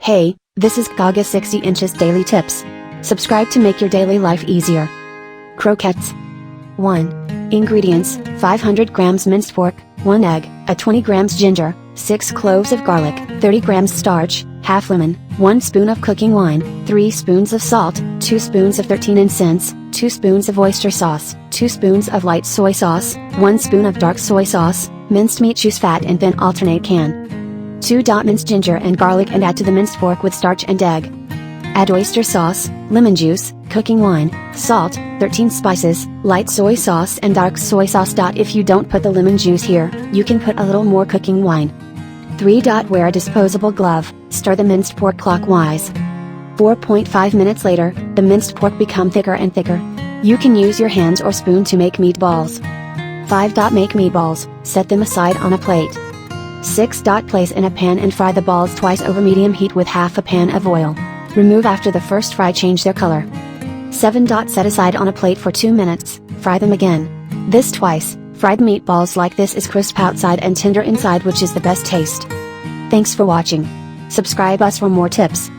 Hey, this is Cgaga 60 Inches Daily Tips. Subscribe to make your daily life easier. Croquettes. 1. Ingredients: 500 grams minced pork, 1 egg, 20 grams ginger, 6 cloves of garlic, 30 grams starch, half lemon, 1 spoon of cooking wine, 3 spoons of salt, 2 spoons of 13 cents, 2 spoons of oyster sauce, 2 spoons of light soy sauce, 1 spoon of dark soy sauce, minced meat. Choose fat and then alternate can. 2. Mince ginger and garlic and add to the minced pork with starch and egg. Add oyster sauce, lemon juice, cooking wine, salt, 13 spices, light soy sauce and dark soy sauce. If you don't put the lemon juice here, you can put a little more cooking wine. 3. Wear a disposable glove, stir the minced pork clockwise. 4.5 minutes later, the minced pork become thicker and thicker. You can use your hands or spoon to make meatballs. 5. Make meatballs, set them aside on a plate. 6. Place in a pan and fry the balls twice over medium heat with half a pan of oil. Remove after the first fry, change their color. 7. Set aside on a plate for 2 minutes, fry them again. This twice. Fried meatballs like this is crisp outside and tender inside, which is the best taste. Thanks for watching. Subscribe us for more tips.